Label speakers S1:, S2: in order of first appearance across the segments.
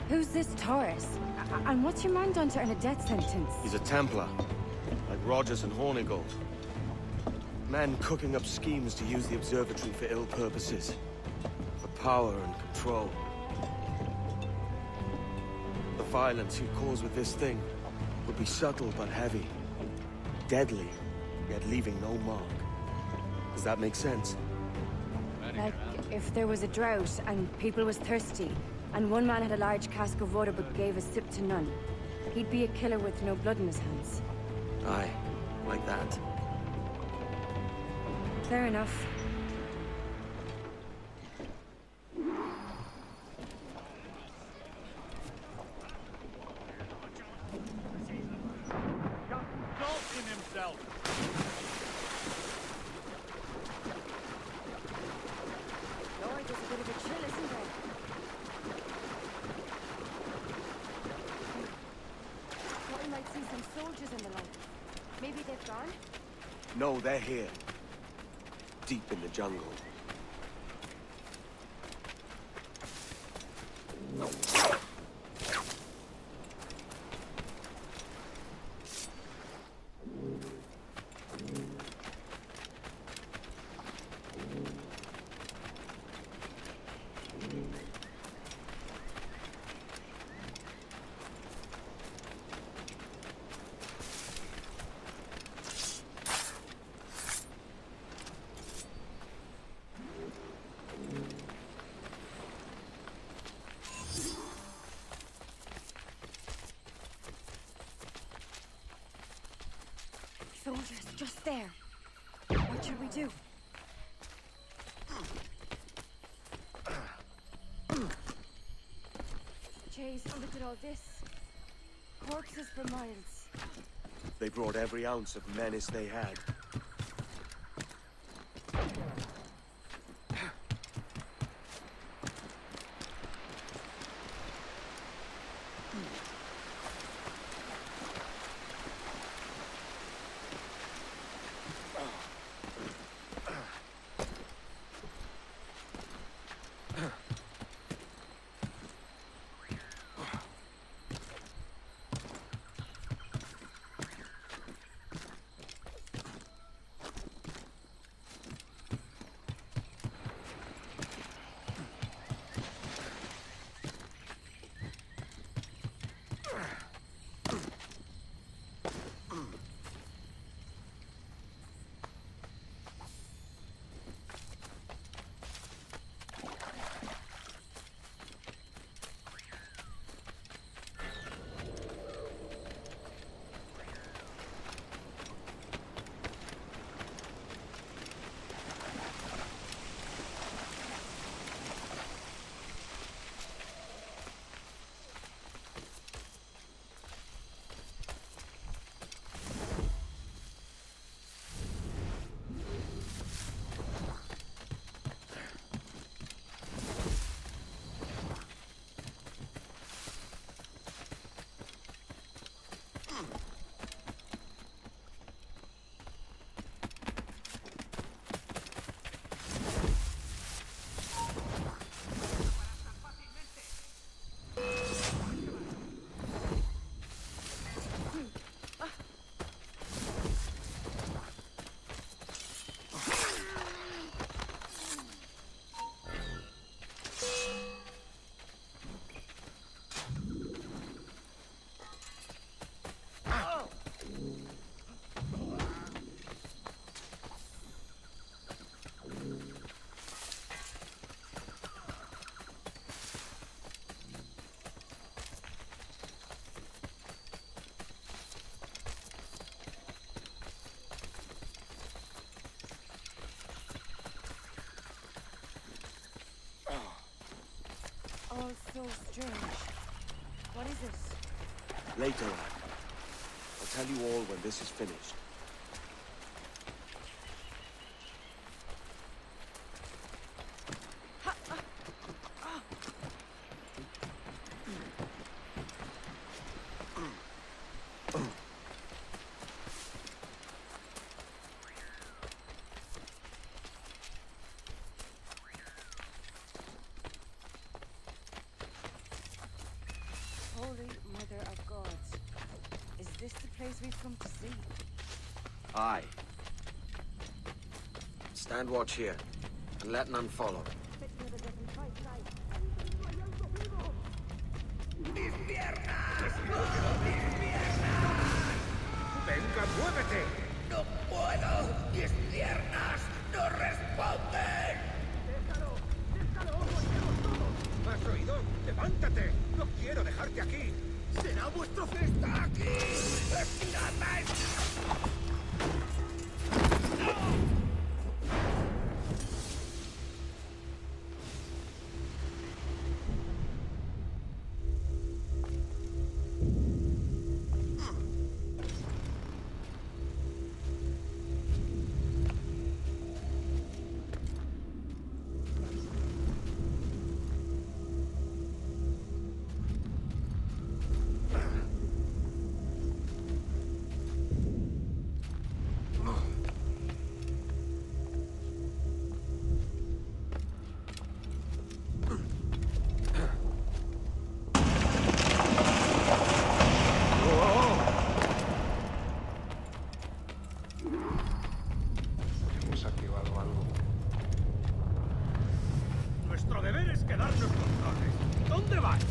S1: Who's this Taurus? And what's your man done to earn a death sentence?
S2: He's a Templar, like Rogers and Hornigold. Men cooking up schemes to use the observatory for ill purposes. For power and control. The violence he'd cause with this thing would be subtle but heavy. Deadly, yet leaving no mark. Does that make sense?
S1: Like, if there was a drought and people was thirsty, and one man had a large cask of water but gave a sip to none, he'd be a killer with no blood in his hands.
S2: Aye, like that.
S1: Fair enough.
S2: No, they're here. Deep in the jungle.
S1: Soldiers, just there. What should we do? Chase, look at all this. Corpses for miles.
S2: They brought every ounce of menace they had.
S1: All so strange. What is it?
S2: Later on. I'll tell you all when this is finished.
S1: come to see?
S3: Aye. Stand watch here, and let none follow.
S4: ¡Venga, muévete!
S5: ¡No puedo! ¡Mis piernas no responden!
S4: ¡Déjalo! ¡Déjalo! ¡Moriremos todos! ¿Has oído? ¡Levántate! ¡No quiero dejarte aquí! ¡Será vuestro fin!
S5: ¡Está aquí! ¡Estiradme!
S4: Nuestro deber es quedarnos con Torres. ¿Dónde vas?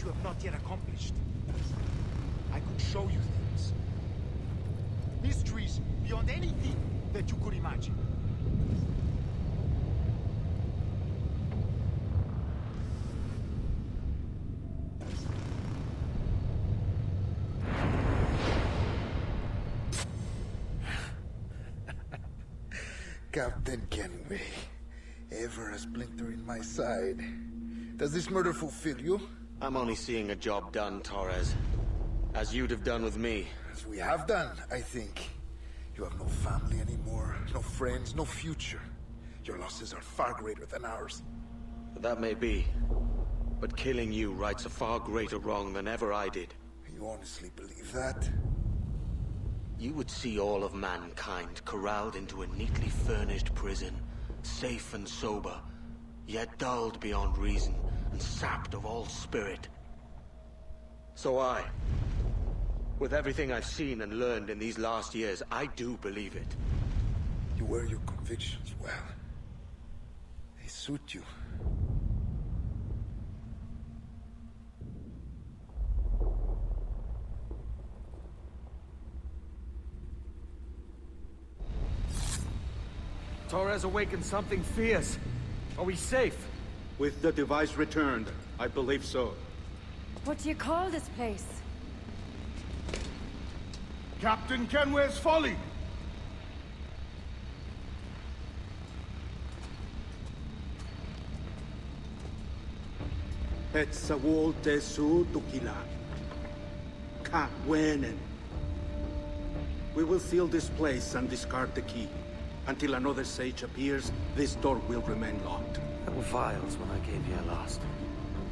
S5: You have not yet accomplished. I could show you things. Mysteries beyond anything that you could imagine.
S6: Captain Kenway, ever a splinter in my side. Does this murder fulfill you?
S2: I'm only seeing a job done, Torres. As you'd have done with me.
S6: As we have done, I think. You have no family anymore, no friends, no future. Your losses are far greater than ours.
S2: That may be. But killing you rights a far greater wrong than ever I did.
S6: You honestly believe that?
S2: You would see all of mankind corralled into a neatly furnished prison, safe and sober, yet dulled beyond reason and sapped of all spirit. So with everything I've seen and learned in these last years, I do believe it.
S6: You wear your convictions well. They suit you.
S2: Torres awakened something fierce. Are we safe?
S4: With the device returned, I believe so.
S1: What do you call this place?
S4: Captain Kenway's folly!
S5: Et sawol te su tukila. Ka wenen. We will seal this place and discard the key. Until another sage appears, this door will remain locked.
S3: There were vials when I came here last.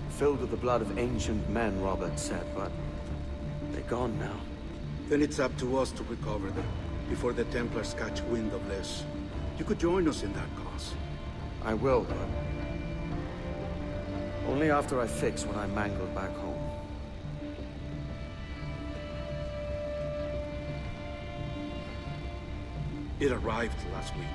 S3: Filled with the blood of ancient men, Robert said, but they're gone now.
S5: Then it's up to us to recover them, before the Templars catch wind of this. You could join us in that cause.
S3: I will, but only after I fix what I mangled back home.
S5: It arrived last week.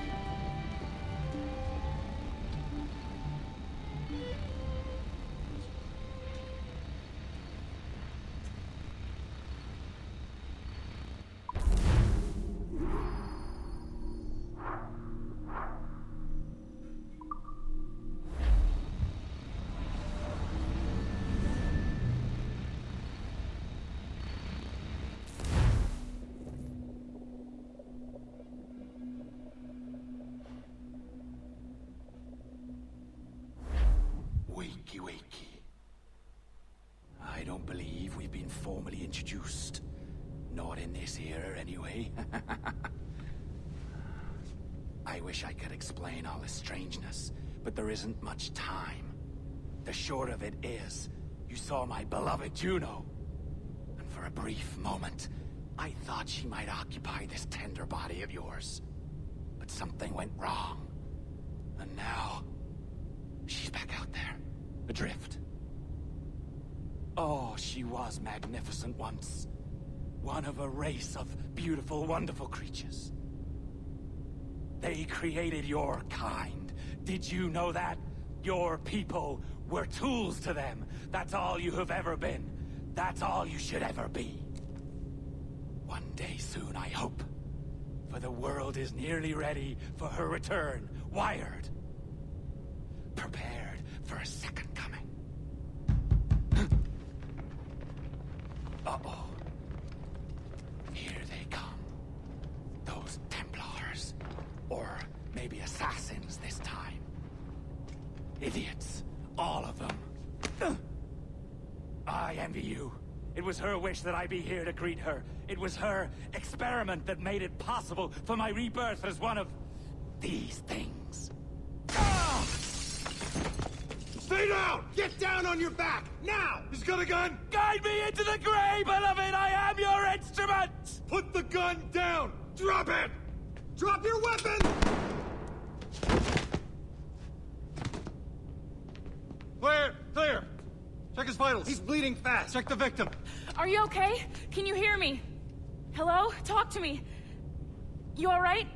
S7: Wakey, wakey. I don't believe we've been formally introduced. Not in this era, anyway. I wish I could explain all the strangeness, but there isn't much time. The short of it is, you saw my beloved Juno. And for a brief moment, I thought she might occupy this tender body of yours. But something went wrong. And now, she's back out there. Adrift. Oh, she was magnificent once. One of a race of beautiful, wonderful creatures. They created your kind. Did you know that? Your people were tools to them. That's all you have ever been. That's all you should ever be. One day soon, I hope. For the world is nearly ready for her return. Wired. Prepared for a second coming. Uh-oh. Here they come. Those Templars. Or maybe assassins this time. Idiots. All of them. I envy you. It was her wish that I be here to greet her. It was her experiment that made it possible for my rebirth as one of these things. Ah!
S4: Stay down! Get down on your back! Now! He's got a gun!
S7: Guide me into the grave, beloved! I am your instrument!
S4: Put the gun down! Drop it! Drop your weapon! Clear! Clear! Check his vitals. He's bleeding fast. Check the victim.
S8: Are you okay? Can you hear me? Hello? Talk to me. You all right?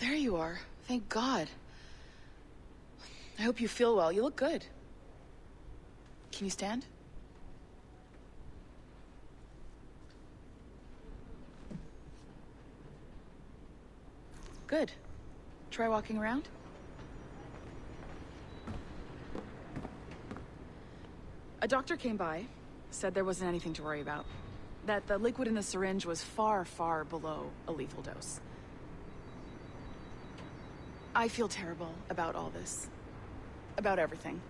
S8: There you are. Thank God. I hope you feel well. You look good. Can you stand? Good. Try walking around. A doctor came by, said there wasn't anything to worry about. That the liquid in the syringe was far, far below a lethal dose. I feel terrible about all this. About everything.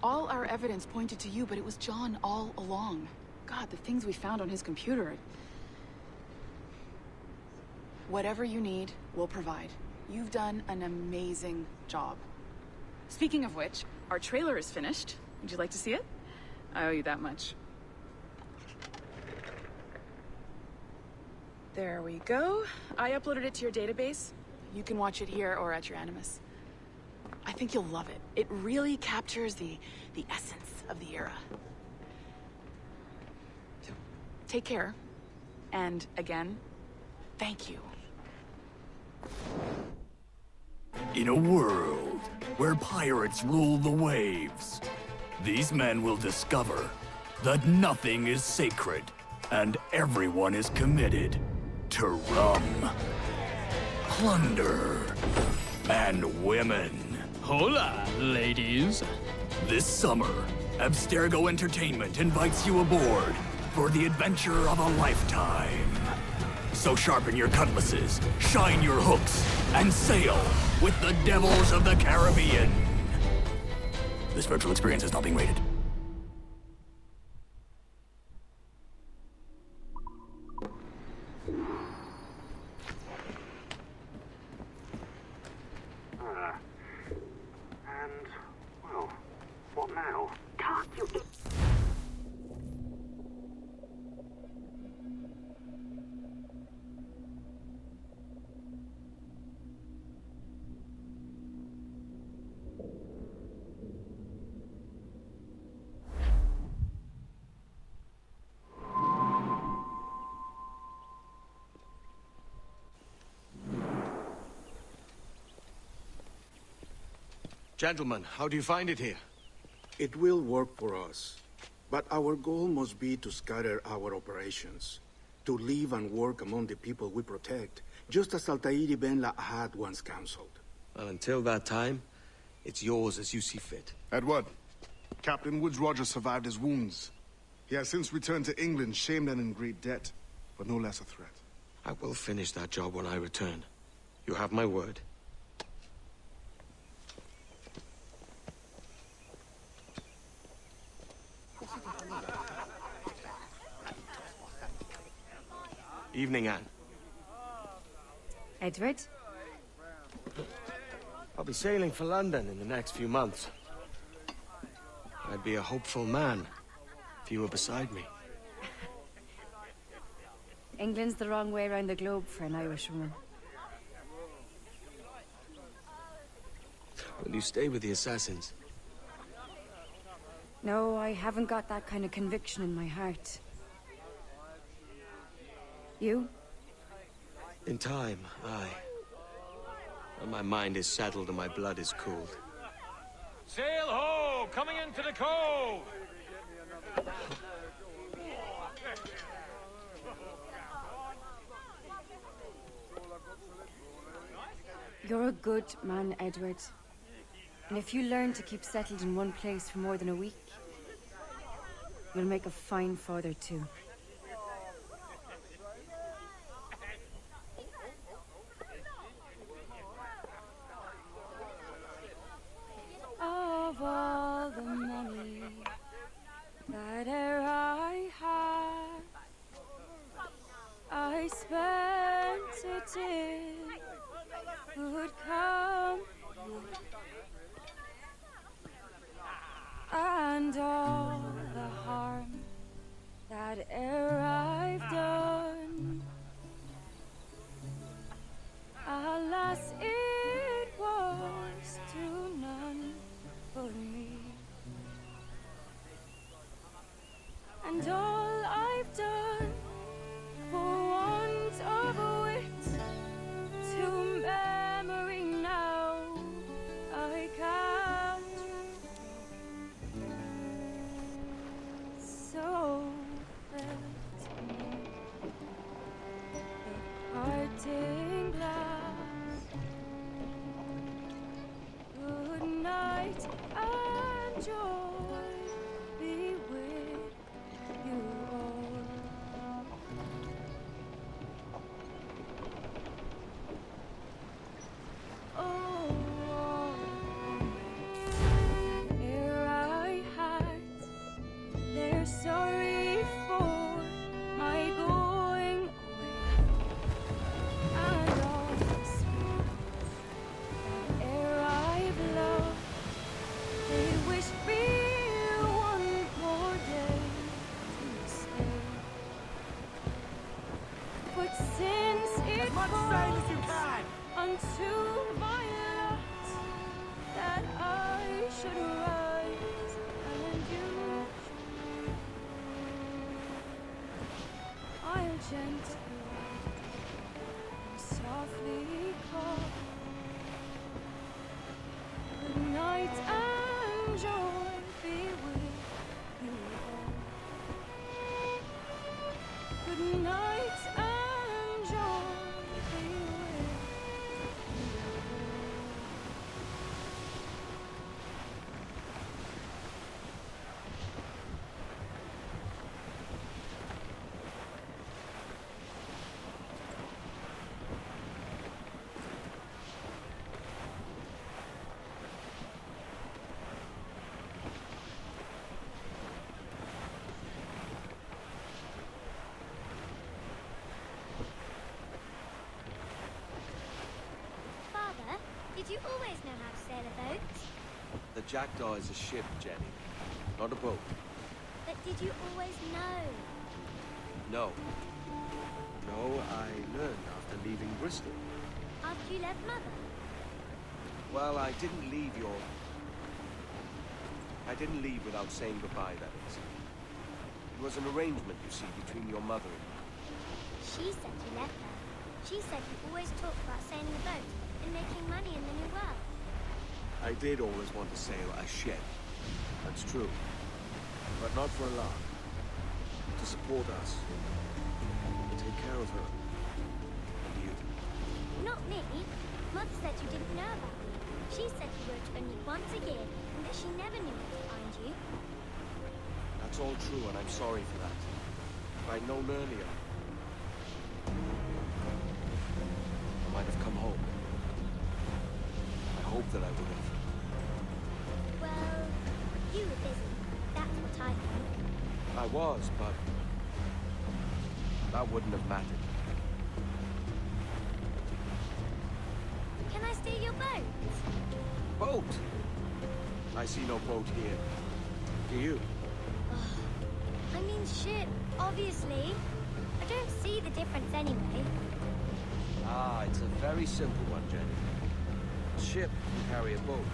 S8: All our evidence pointed to you, but it was John all along. God, the things we found on his computer. Whatever you need, we'll provide. You've done an amazing job. Speaking of which, our trailer is finished. Would you like to see it? I owe you that much. There we go. I uploaded it to your database. You can watch it here or at your Animus. I think you'll love it. It really captures the essence of the era. So, take care. And again, thank you.
S9: In a world where pirates rule the waves, these men will discover that nothing is sacred and everyone is committed to rum, plunder, and women.
S10: Hola, ladies.
S9: This summer, Abstergo Entertainment invites you aboard for the adventure of a lifetime. So sharpen your cutlasses, shine your hooks, and sail with the devils of the Caribbean. This virtual experience is not being rated.
S2: Gentlemen, how do you find it here?
S5: It will work for us. But our goal must be to scatter our operations. To live and work among the people we protect, just as Altair Ben Lahad once counseled.
S2: Well, until that time, it's yours as you see fit.
S10: Edward, Captain Woods Rogers survived his wounds. He has since returned to England, shamed and in great debt, but no less a threat.
S2: I will finish that job when I return. You have my word. Evening, Anne.
S1: Edward?
S2: I'll be sailing for London in the next few months. I'd be a hopeful man if you were beside me.
S1: England's the wrong way around the globe for an Irishwoman.
S2: Will you stay with the assassins?
S1: No, I haven't got that kind of conviction in my heart. You?
S2: In time, aye. When my mind is settled and my blood is cooled.
S4: Sail ho! Coming into the cove!
S1: You're a good man, Edward. And if you learn to keep settled in one place for more than a week, you'll make a fine father too. Of all the money that e'er I had, I spent it in good company, and all the harm that e'er I've done, alas, it was to none but me. And all I've done for want of wit, to memory now I can't. So felt me the parting glass. Good night and joy be with you all. Oh, all that e'er I had, they're sorry for my going away, and all the spirits that e'er I've loved, they wish me one more day to stay. But since it falls unto my lot that I should rise and you should, I'll gently and softly call. Good night and joy be with you all. Good night and joy be with you all.
S11: Did you always know how to sail a boat?
S3: The Jackdaw is a ship, Jenny, not a boat.
S11: But did you always know?
S3: No. No, I learned after leaving Bristol.
S11: After you left Mother?
S3: Well, I didn't leave without saying goodbye, that is. It was an arrangement, you see, between your mother and me.
S11: She said you left her. She said you always talked about sailing a boat and making money in the New World.
S3: I did always want to sail a ship. That's true. But not for a lark. To support us. To take care of her. And you.
S11: Not me. Mother said you didn't know about me. She said you wrote only once a year and that she never knew where to find you.
S3: That's all true, and I'm sorry for that. If I'd known earlier, I might have come home. I hope that I would have.
S11: Well, you were busy. That's what I think.
S3: I was, but that wouldn't have mattered.
S11: Can I steal your boat?
S3: Boat? I see no boat here. Do you?
S11: I mean ship, obviously. I don't see the difference anyway.
S3: Ah, it's a very simple one, Jenny. A ship can carry a boat,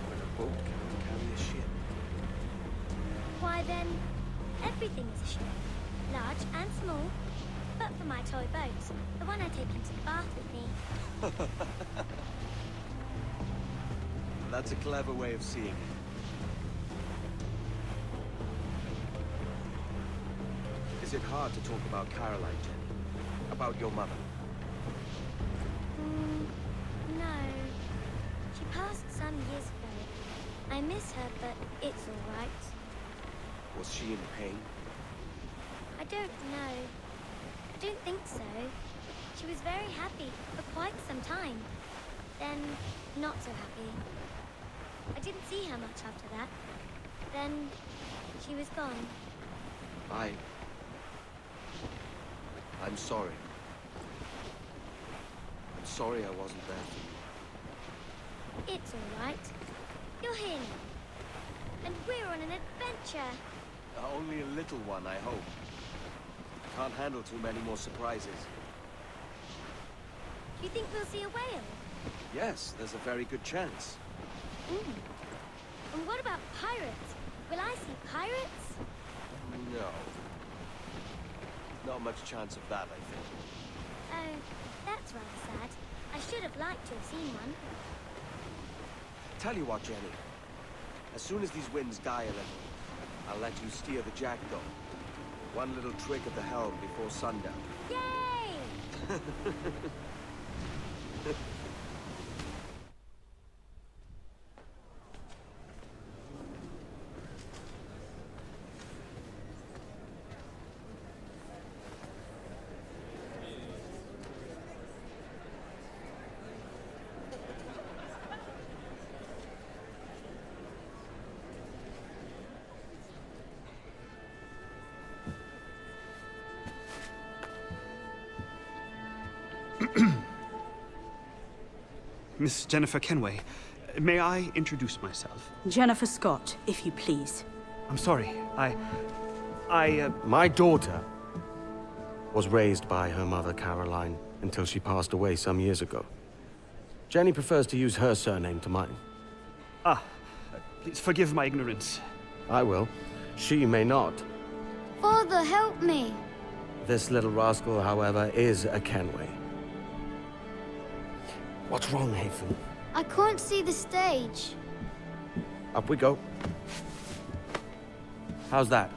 S3: but a boat cannot carry a ship.
S11: Why then, everything is a ship. Large and small. But for my toy boat, the one I take into the bath with me.
S3: That's a clever way of seeing it. Is it hard to talk about Caroline, Jenny? About your mother?
S11: No. She passed some years ago. I miss her, but it's all right.
S3: Was she in pain?
S11: I don't know. I don't think so. She was very happy for quite some time. Then, not so happy. I didn't see her much after that. Then, she was gone.
S3: I'm sorry. I'm sorry I wasn't there for you.
S11: It's all right. You're here now. And we're on an adventure.
S3: Only a little one, I hope. Can't handle too many more surprises.
S11: Do you think we'll see a whale?
S3: Yes, there's a very good chance.
S11: And what about pirates? Will I see pirates?
S3: No. Not much chance of that, I think.
S11: Oh, that's rather sad. I should have liked to have seen one.
S3: Tell you what, Jenny. As soon as these winds die a little, I'll let you steer the Jackdaw. One little trick at the helm before sundown.
S11: Yay!
S12: Miss Jennifer Kenway, may I introduce myself?
S13: Jennifer Scott, if you please.
S12: I'm sorry,
S3: My daughter was raised by her mother, Caroline, until she passed away some years ago. Jenny prefers to use her surname to mine.
S12: Please forgive my ignorance.
S3: I will. She may not.
S11: Father, help me!
S3: This little rascal, however, is a Kenway. What's wrong, Haytham?
S11: I can't see the stage.
S3: Up we go. How's that?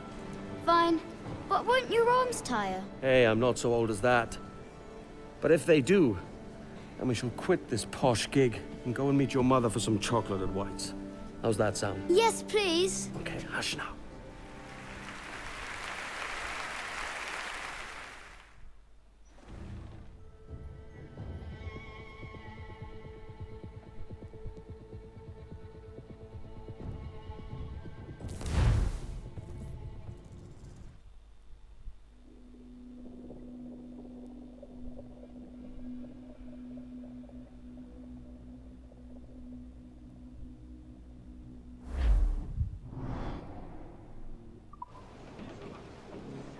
S11: Fine. But won't your arms tire?
S3: Hey, I'm not so old as that. But if they do, then we shall quit this posh gig and go and meet your mother for some chocolate at White's. How's that sound?
S11: Yes, please.
S3: Okay, hush now.